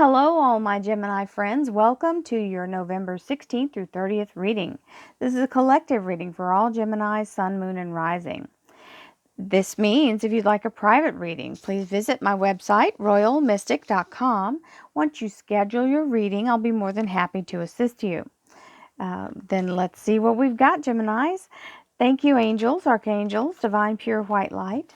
Hello, all my Gemini friends. Welcome to your November 16th through 30th reading. This is a collective reading for all Gemini, Sun, Moon, and Rising. This means if you'd like a private reading, please visit my website, royalmystic.com. Once you schedule your reading, I'll be more than happy to assist you. Then let's see what we've got, Geminis. Thank you, angels, archangels, divine pure white light.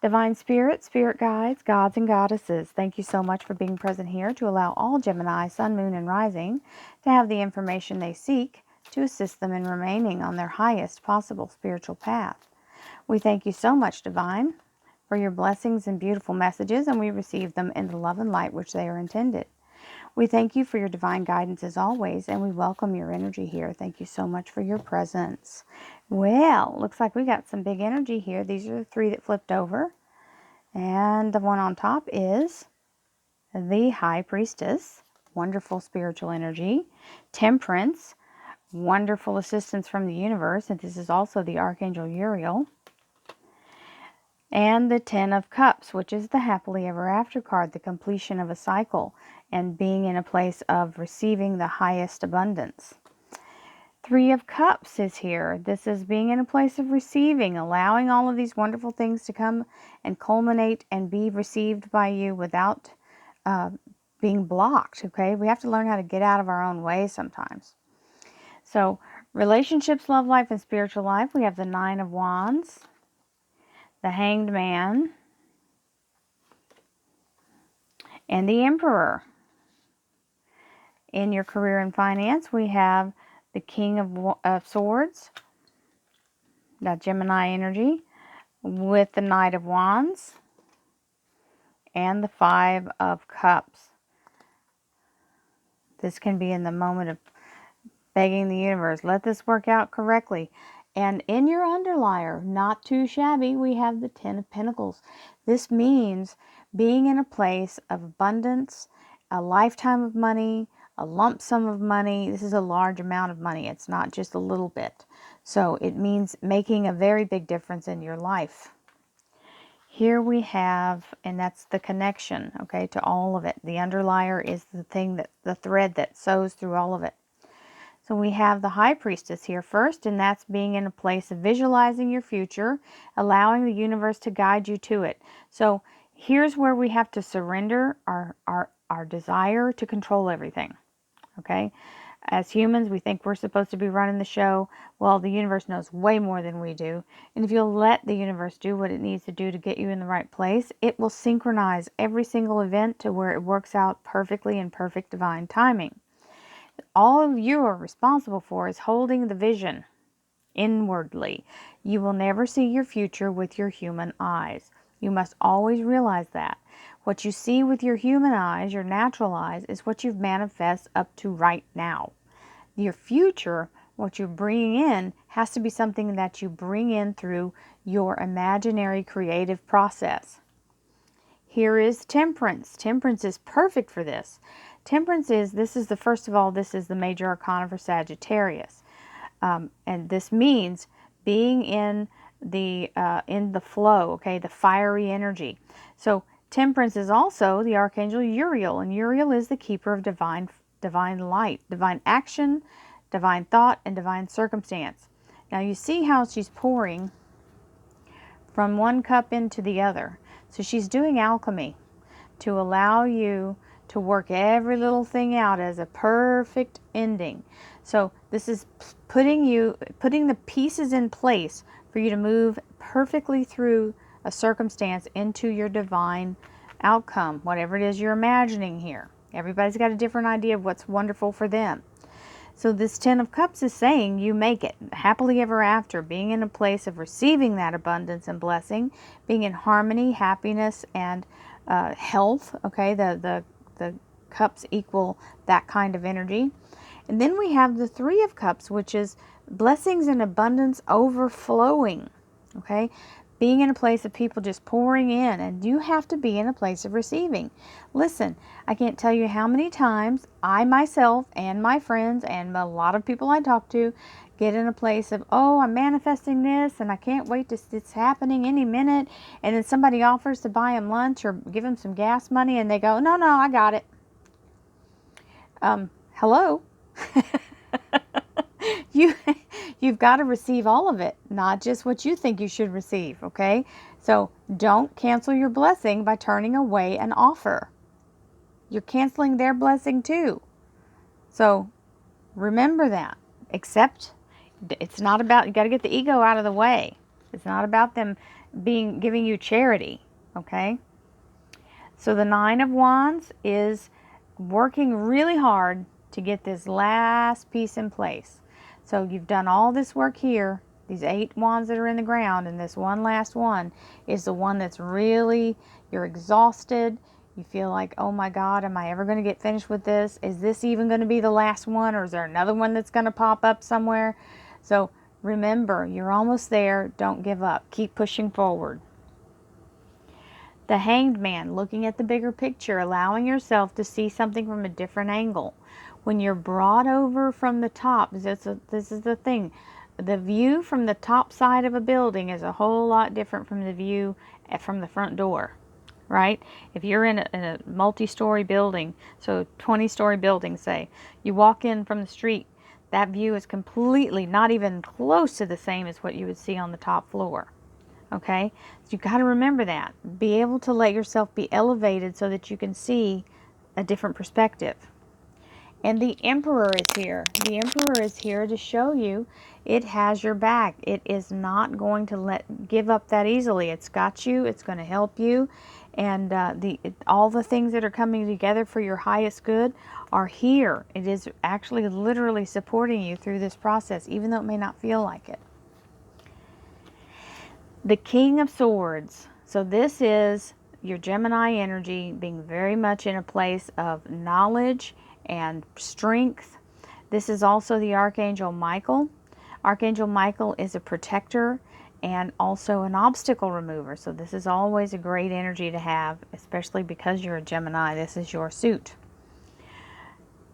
Divine Spirit, Spirit Guides, Gods and Goddesses, thank you so much for being present here to allow all Gemini, Sun, Moon, and Rising to have the information they seek to assist them in remaining on their highest possible spiritual path. We thank you so much, Divine, for your blessings and beautiful messages, and we receive them in the love and light which they are intended. We thank you for your divine guidance as always, and we welcome your energy here. Thank you so much for your presence. Well, looks like we got some big energy here. These are the three that flipped over. And the one on top is the High Priestess, wonderful spiritual energy. Temperance, wonderful assistance from the universe. And this is also the Archangel Uriel. And the Ten of Cups, which is the Happily Ever After card, the completion of a cycle and being in a place of receiving the highest abundance. Three of Cups is here. This is being in a place of receiving, allowing all of these wonderful things to come and culminate and be received by you without being blocked, okay? We have to learn how to get out of our own way sometimes. So, relationships, love life, and spiritual life, we have the Nine of Wands, the Hanged Man, and the Emperor. In your career and finance, we have the King of Swords, that Gemini energy, with the Knight of Wands, and the Five of Cups. This can be in the moment of begging the universe, let this work out correctly. And in your underlier, not too shabby, we have the Ten of Pentacles. This means being in a place of abundance, a lifetime of money, a lump sum of money. This is a large amount of money. It's not just a little bit. So it means making a very big difference in your life. Here we have, and that's the connection, okay, to all of it. The underlier is the thing that, the thread that sews through all of it. So we have the High Priestess here first, and that's being in a place of visualizing your future, allowing the universe to guide you to it. So here's where we have to surrender our desire to control everything, okay? As humans, we think we're supposed to be running the show. Well, the universe knows way more than we do. And if you'll let the universe do what it needs to do to get you in the right place, it will synchronize every single event to where it works out perfectly in perfect divine timing. All you are responsible for is holding the vision inwardly. You will never see your future with your human eyes. You must always realize that. What you see with your human eyes, your natural eyes, is what you've manifested up to right now. Your future, what you're bringing in, has to be something that you bring in through your imaginary creative process. Here is Temperance. Temperance is perfect for this. Temperance is, first of all, this is the major arcana for Sagittarius. And this means being in the flow, okay, the fiery energy. So Temperance is also the Archangel Uriel, and Uriel is the keeper of divine light, divine action, divine thought, and divine circumstance. Now you see how she's pouring from one cup into the other. So she's doing alchemy to allow you to work every little thing out as a perfect ending. So this is putting the pieces in place for you to move perfectly through a circumstance into your divine outcome, whatever it is you're imagining here. Everybody's got a different idea of what's wonderful for them. So this Ten of Cups is saying you make it happily ever after, being in a place of receiving that abundance and blessing, being in harmony, happiness, and health. Okay, the cups equal that kind of energy. And then we have the Three of Cups, which is blessings and abundance overflowing. Okay, being in a place of people just pouring in, and you have to be in a place of receiving. Listen, I can't tell you how many times I myself and my friends and a lot of people I talk to get in a place of, oh, I'm manifesting this and I can't wait to, it's happening any minute. And then somebody offers to buy them lunch or give them some gas money and they go, no, I got it. Hello? you you've got to receive all of it, not just what you think you should receive, okay? So don't cancel your blessing by turning away an offer. You're canceling their blessing too. So remember that. Accept. It's not about, you got to get the ego out of the way. It's not about them giving you charity, okay? So the Nine of Wands is working really hard to get this last piece in place. So you've done all this work here, these 8 wands that are in the ground, and this one last one is the one that's really, you're exhausted. You feel like, oh my God, am I ever going to get finished with this? Is this even going to be the last one, or is there another one that's going to pop up somewhere? So remember, you're almost there. Don't give up. Keep pushing forward. The Hanged Man, looking at the bigger picture, allowing yourself to see something from a different angle. When you're brought over from the top, this is the thing, the view from the top side of a building is a whole lot different from the view from the front door, right? If you're in a multi-story building, so 20-story building, say, you walk in from the street, that view is completely, not even close to the same as what you would see on the top floor. Okay, so you got to remember that. Be able to let yourself be elevated so that you can see a different perspective. And the Emperor is here. The Emperor is here to show you it has your back. It is not going to give up that easily. It's got you. It's going to help you. And all the things that are coming together for your highest good are here. It is actually literally supporting you through this process, even though it may not feel like it. The King of Swords. So this is your Gemini energy being very much in a place of knowledge and strength. This is also the Archangel Michael. Archangel Michael is a protector and also an obstacle remover. So this is always a great energy to have, especially because you're a Gemini. This is your suit.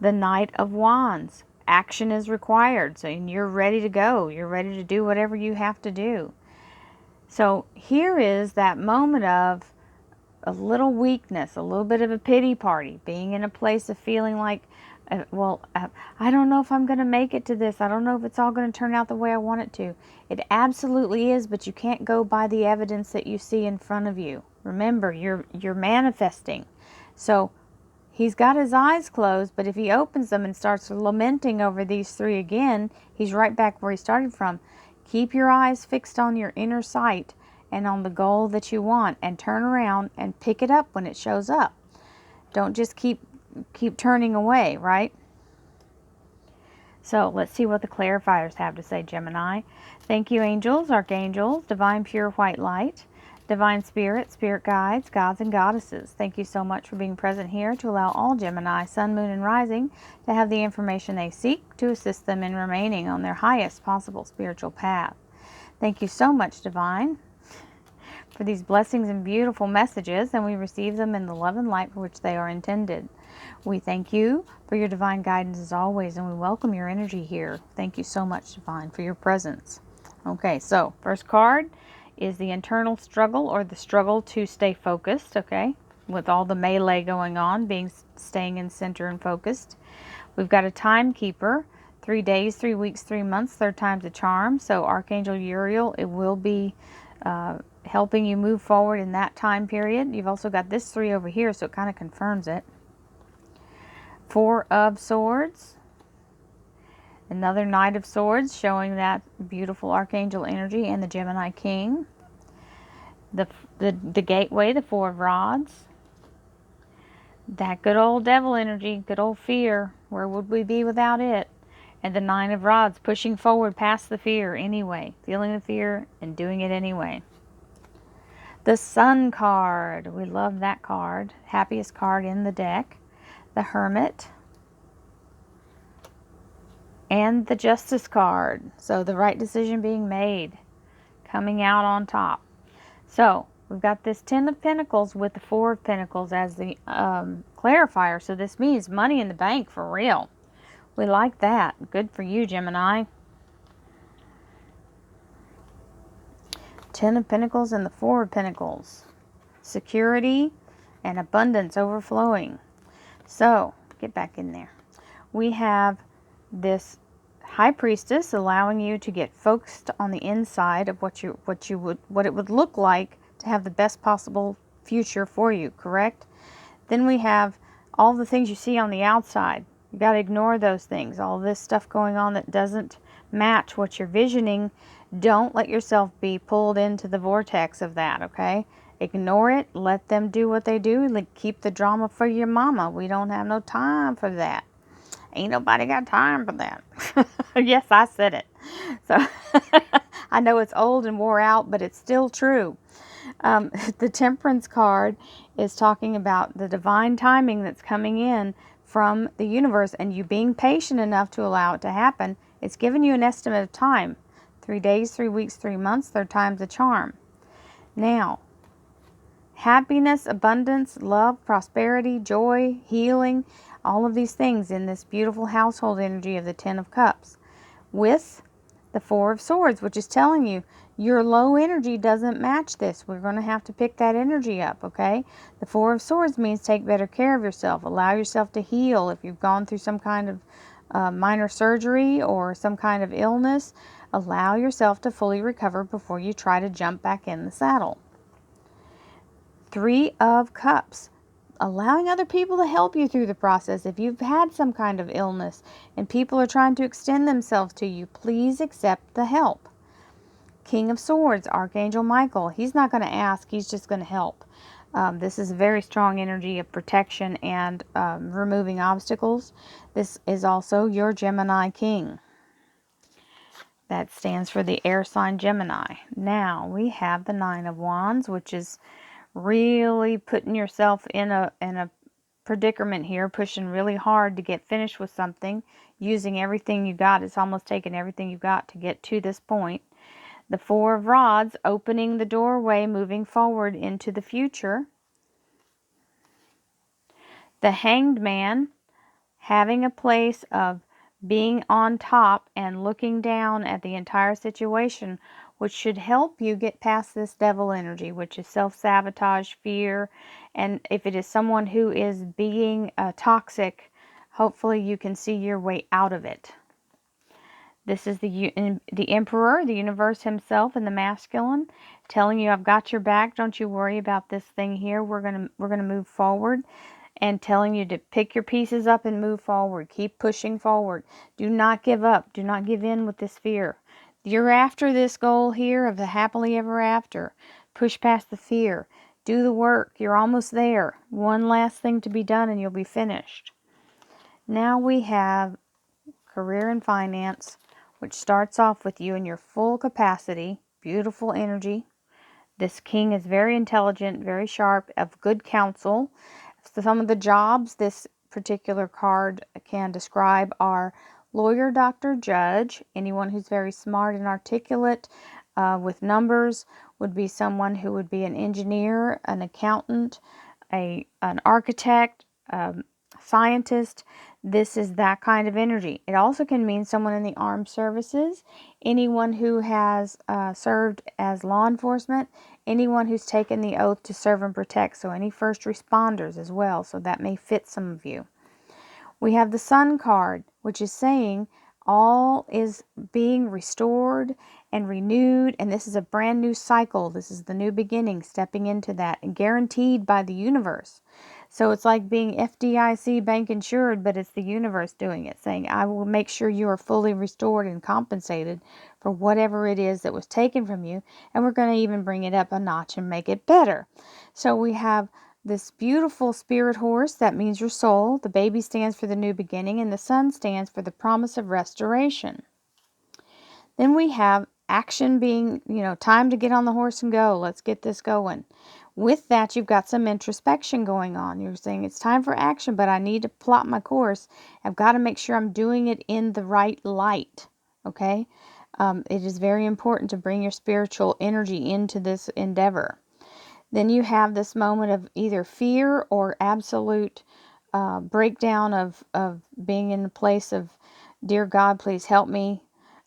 The Knight of Wands. Action is required. So you're ready to go. You're ready to do whatever you have to do. So here is that moment of a little weakness, a little bit of a pity party, being in a place of feeling like, I don't know if I'm going to make it to this. I don't know if it's all going to turn out the way I want it to. It absolutely is, but you can't go by the evidence that you see in front of you. Remember, you're manifesting. So he's got his eyes closed, but if he opens them and starts lamenting over these 3 again, he's right back where he started from. Keep your eyes fixed on your inner sight and on the goal that you want, and turn around and pick it up when it shows up. Don't just keep turning away, right? So let's see what the clarifiers have to say, Gemini. Thank you, angels, archangels, divine pure white light, divine spirit, spirit guides, gods and goddesses. Thank you so much for being present here to allow all Gemini, sun, moon, and rising to have the information they seek to assist them in remaining on their highest possible spiritual path. Thank you so much, Divine, for these blessings and beautiful messages, and we receive them in the love and light for which they are intended. We thank you for your divine guidance as always, and we welcome your energy here. Thank you so much, Divine, for your presence. Okay, so first card is the internal struggle, or the struggle to stay focused, okay, with all the melee going on, staying in center and focused. We've got a timekeeper, 3 days, 3 weeks, 3 months, third time's a charm. So Archangel Uriel, it will be helping you move forward in that time period. You've also got this 3 over here, so it kind of confirms it. 4 of Swords. Another Knight of Swords, showing that beautiful Archangel energy, and the Gemini King. The Gateway, the 4 of Rods. That good old devil energy, good old fear. Where would we be without it? And the 9 of Rods, pushing forward past the fear anyway. Feeling the fear and doing it anyway. The Sun card. We love that card. Happiest card in the deck. The Hermit. And the Justice card. So the right decision being made. Coming out on top. So we've got this 10 of Pentacles with the 4 of Pentacles as the clarifier. So this means money in the bank for real. We like that. Good for you, Gemini. 10 of Pentacles and the 4 of Pentacles. Security and abundance overflowing. So, get back in there. we have this High Priestess allowing you to get focused on the inside of what it would look like to have the best possible future for you, correct? Then we have all the things you see on the outside. You got to ignore those things. All this stuff going on that doesn't match what you're visioning. Don't let yourself be pulled into the vortex of that, okay? Ignore it. Let them do what they do. Like, keep the drama for your mama. We don't have no time for that. Ain't nobody got time for that. Yes, I said it. So I know it's old and wore out, but it's still true. The Temperance card is talking about the divine timing that's coming in from the universe and you being patient enough to allow it to happen. It's giving you an estimate of time. 3 days, 3 weeks, 3 months, third time's a charm. Now, happiness, abundance, love, prosperity, joy, healing, all of these things in this beautiful household energy of the Ten of Cups. With the Four of Swords, which is telling you your low energy doesn't match this. We're going to have to pick that energy up, okay? The Four of Swords means take better care of yourself. Allow yourself to heal. If you've gone through some kind of minor surgery or some kind of illness, allow yourself to fully recover before you try to jump back in the saddle. Three of Cups. Allowing other people to help you through the process. If you've had some kind of illness and people are trying to extend themselves to you, please accept the help. King of Swords, Archangel Michael. He's not going to ask, he's just going to help. This is a very strong energy of protection and removing obstacles. This is also your Gemini King. That stands for the air sign Gemini. Now we have the Nine of Wands, which is really putting yourself in a predicament here, pushing really hard to get finished with something, using everything you got. It's almost taken everything you got to get to this point. The Four of Rods, opening the doorway, moving forward into the future. The Hanged Man, having a place of being on top and looking down at the entire situation, which should help you get past this devil energy, which is self-sabotage, fear, and if it is someone who is being toxic, hopefully you can see your way out of it. This is the Emperor, the universe himself in the masculine, telling you, I've got your back. Don't you worry about this thing here. We're gonna move forward, and telling you to pick your pieces up and move forward. Keep pushing forward. Do not give up. Do not give in with this fear. You're after this goal here of the happily ever after. Push past the fear. Do the work. You're almost there. One last thing to be done and you'll be finished. Now we have career and finance, which starts off with you in your full capacity. Beautiful energy. This king is very intelligent, very sharp, of good counsel. Some of the jobs this particular card can describe are lawyer, doctor, judge. Anyone who's very smart and articulate with numbers would be someone who would be an engineer, an accountant, an architect, scientist. This is that kind of energy. It also can mean someone in the armed services, anyone who has served as law enforcement, anyone who's taken the oath to serve and protect, so any first responders as well, so that may fit some of you. We have the Sun card, which is saying all is being restored and renewed, and this is a brand new cycle. This is the new beginning, stepping into that, and guaranteed by the universe. So it's like being FDIC bank insured, but it's the universe doing it, saying, I will make sure you are fully restored and compensated for whatever it is that was taken from you, and we're going to even bring it up a notch and make it better. So we have this beautiful spirit horse, that means your soul. The baby stands for the new beginning, and the sun stands for the promise of restoration. Then we have action being, time to get on the horse and go. Let's get this going. With that, you've got some introspection going on. You're saying it's time for action, but I need to plot my course. I've got to make sure I'm doing it in the right light. Okay? It is very important to bring your spiritual energy into this endeavor. Then you have this moment of either fear or absolute breakdown of being in the place of, dear God, please help me,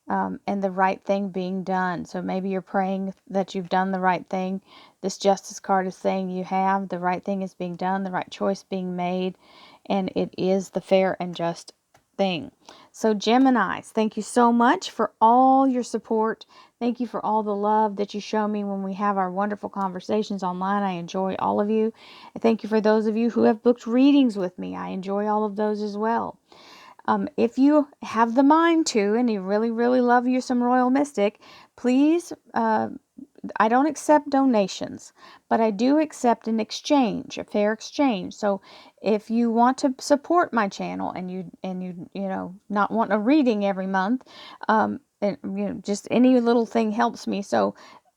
and the right thing being done. So maybe you're praying that you've done the right thing. This Justice card is saying you have. The right thing is being done, the right choice being made, and it is the fair and just thing. So Geminis, thank you so much for all your support. Thank you for all the love that you show me when we have our wonderful conversations online. I enjoy all of you. And thank you for those of you who have booked readings with me. I enjoy all of those as well. If you have the mind to, and you really, really love you some Royal Mystic, please, I don't accept donations, but I do accept an exchange, a fair exchange. So if you want to support my channel and you know, not want a reading every month, and you know, just any little thing helps me. So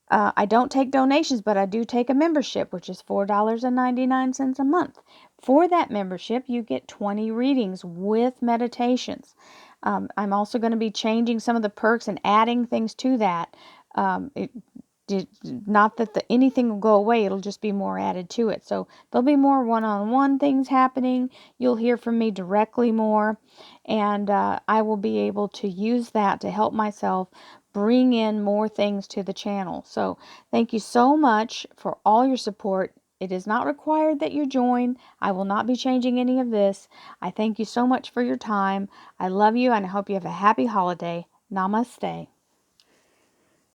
I don't take donations, but I do take a membership, which is $4.99 a month. For that membership, you get 20 readings with meditations. I'm also going to be changing some of the perks and adding things to that. It not that anything will go away, it'll just be more added to it. So there'll be more one-on-one things happening. You'll hear from me directly more, and I will be able to use that to help myself bring in more things to the channel. So thank you so much for all your support. It is not required that you join. I will not be changing any of this. I thank you so much for your time. I love you, and I hope you have a happy holiday. Namaste.